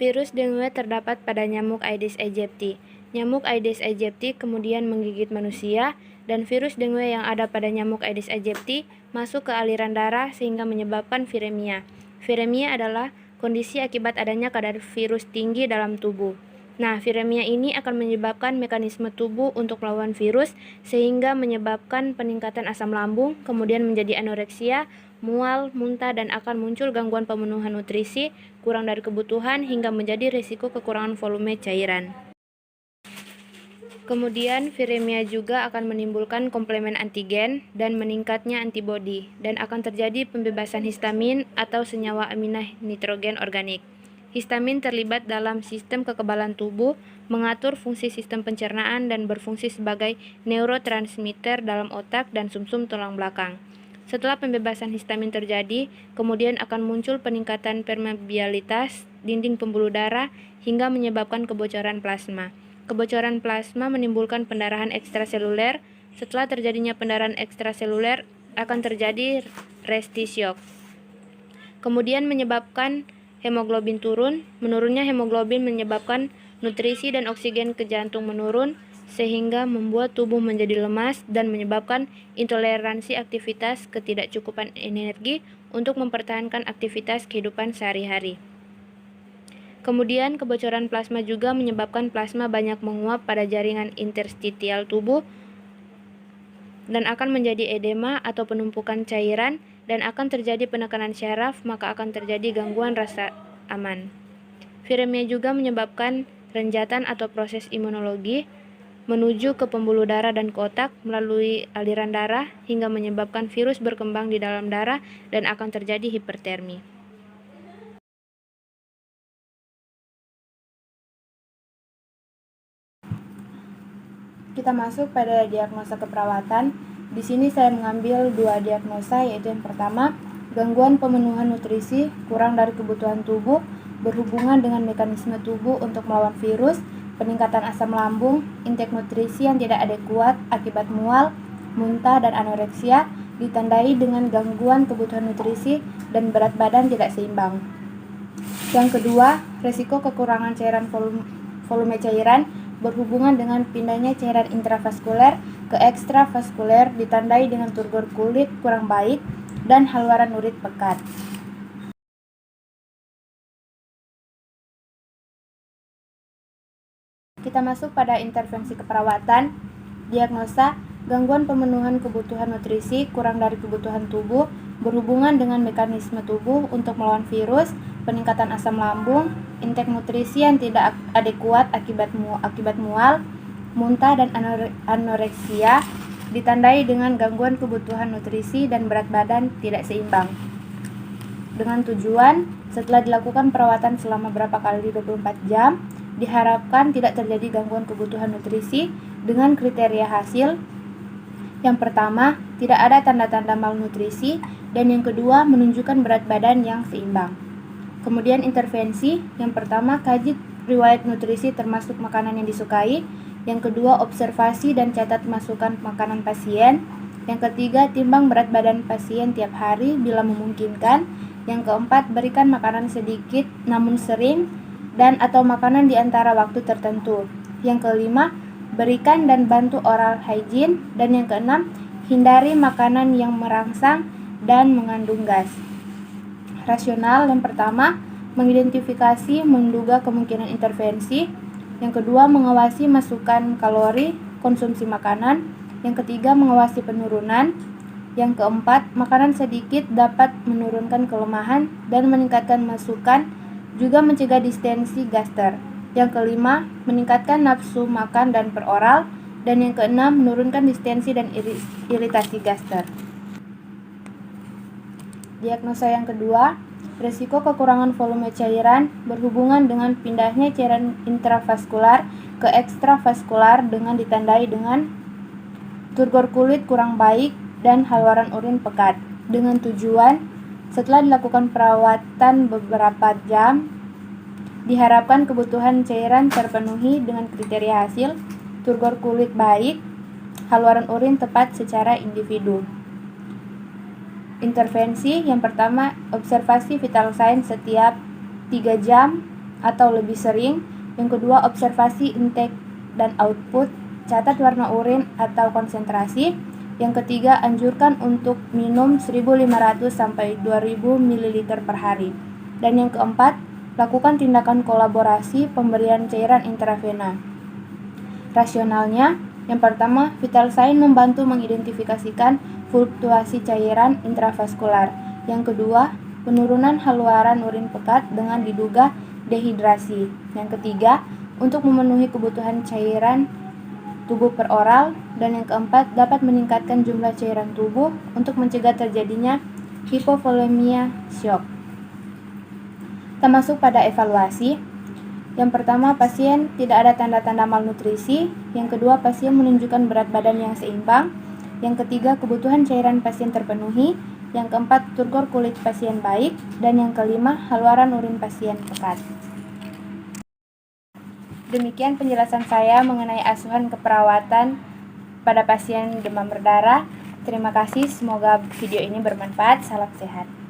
Virus dengue terdapat pada nyamuk Aedes aegypti. Nyamuk Aedes aegypti kemudian menggigit manusia, dan virus dengue yang ada pada nyamuk Aedes aegypti masuk ke aliran darah sehingga menyebabkan viremia. Viremia adalah kondisi akibat adanya kadar virus tinggi dalam tubuh. Nah, viremia ini akan menyebabkan mekanisme tubuh untuk melawan virus sehingga menyebabkan peningkatan asam lambung, kemudian menjadi anoreksia, mual, muntah, dan akan muncul gangguan pemenuhan nutrisi, kurang dari kebutuhan, hingga menjadi risiko kekurangan volume cairan. Kemudian, viremia juga akan menimbulkan komplemen antigen dan meningkatnya antibodi, dan akan terjadi pembebasan histamin atau senyawa amino nitrogen organik. Histamin terlibat dalam sistem kekebalan tubuh, mengatur fungsi sistem pencernaan, dan berfungsi sebagai neurotransmitter dalam otak dan sumsum tulang belakang. Setelah pembebasan histamin terjadi, kemudian akan muncul peningkatan permeabilitas dinding pembuluh darah hingga menyebabkan kebocoran plasma. Kebocoran plasma menimbulkan pendarahan ekstraseluler. Setelah terjadinya pendarahan ekstraseluler, akan terjadi resti shock. Kemudian menyebabkan hemoglobin turun. Menurunnya hemoglobin menyebabkan nutrisi dan oksigen ke jantung menurun, sehingga membuat tubuh menjadi lemas dan menyebabkan intoleransi aktivitas ketidakcukupan energi untuk mempertahankan aktivitas kehidupan sehari-hari. Kemudian kebocoran plasma juga menyebabkan plasma banyak menguap pada jaringan interstitial tubuh dan akan menjadi edema atau penumpukan cairan, dan akan terjadi penekanan syaraf, maka akan terjadi gangguan rasa aman. Viremia juga menyebabkan renjatan atau proses imunologi menuju ke pembuluh darah dan ke otak melalui aliran darah hingga menyebabkan virus berkembang di dalam darah dan akan terjadi hipertermi. Kita masuk pada diagnosa keperawatan. Di sini saya mengambil dua diagnosa, yaitu yang pertama, gangguan pemenuhan nutrisi kurang dari kebutuhan tubuh berhubungan dengan mekanisme tubuh untuk melawan virus, peningkatan asam lambung, intake nutrisi yang tidak adekuat akibat mual, muntah, dan anoreksia, ditandai dengan gangguan kebutuhan nutrisi dan berat badan tidak seimbang. Yang kedua, resiko kekurangan cairan volume cairan berhubungan dengan pindahnya cairan intravaskuler ke ekstravaskuler, ditandai dengan turgor kulit kurang baik dan haluan urin pekat. Kita masuk pada intervensi keperawatan. Diagnosa, gangguan pemenuhan kebutuhan nutrisi kurang dari kebutuhan tubuh berhubungan dengan mekanisme tubuh untuk melawan virus, peningkatan asam lambung, intake nutrisi yang tidak adekuat akibat mual, muntah, dan anoreksia, ditandai dengan gangguan kebutuhan nutrisi dan berat badan tidak seimbang. Dengan tujuan, setelah dilakukan perawatan selama berapa kali 24 jam, diharapkan tidak terjadi gangguan kebutuhan nutrisi dengan kriteria hasil. Yang pertama, tidak ada tanda-tanda malnutrisi, dan yang kedua, menunjukkan berat badan yang seimbang. Kemudian intervensi, yang pertama, kaji riwayat nutrisi termasuk makanan yang disukai. Yang kedua, observasi dan catat masukan makanan pasien. Yang ketiga, timbang berat badan pasien tiap hari bila memungkinkan. Yang keempat, berikan makanan sedikit namun sering dan atau makanan di antara waktu tertentu. Yang kelima, berikan dan bantu oral hygiene. Dan yang keenam, hindari makanan yang merangsang dan mengandung gas. Rasional, yang pertama, mengidentifikasi menduga kemungkinan intervensi. Yang kedua, mengawasi masukan kalori konsumsi makanan. Yang ketiga, mengawasi penurunan. Yang keempat, makanan sedikit dapat menurunkan kelemahan dan meningkatkan masukan, juga mencegah distensi gaster. Yang kelima, meningkatkan nafsu makan dan peroral. Dan yang keenam, menurunkan distensi dan iritasi gaster. Diagnosa yang kedua, resiko kekurangan volume cairan berhubungan dengan pindahnya cairan intravaskular ke ekstravaskular dengan ditandai dengan turgor kulit kurang baik dan haluan urin pekat. Dengan tujuan, setelah dilakukan perawatan beberapa jam, diharapkan kebutuhan cairan terpenuhi dengan kriteria hasil, turgor kulit baik, haluan urin tepat secara individu. Intervensi, yang pertama, observasi vital sign setiap 3 jam atau lebih sering. Yang kedua, observasi intake dan output, catat warna urin atau konsentrasi. Yang ketiga, anjurkan untuk minum 1.500 sampai 2.000 ml per hari. Dan yang keempat, lakukan tindakan kolaborasi pemberian cairan intravena. Rasionalnya, yang pertama, vital sign membantu mengidentifikasikan fluktuasi cairan intravaskular. Yang kedua, penurunan haluaran urin pekat dengan diduga dehidrasi. Yang ketiga, untuk memenuhi kebutuhan cairan tubuh peroral. Dan yang keempat, dapat meningkatkan jumlah cairan tubuh untuk mencegah terjadinya hipovolemia shock. Termasuk pada evaluasi. Yang pertama, pasien tidak ada tanda-tanda malnutrisi. Yang kedua, pasien menunjukkan berat badan yang seimbang. Yang ketiga, kebutuhan cairan pasien terpenuhi. Yang keempat, turgor kulit pasien baik. Dan yang kelima, haluaran urin pasien pekat. Demikian penjelasan saya mengenai asuhan keperawatan pada pasien demam berdarah. Terima kasih, semoga video ini bermanfaat. Salam sehat.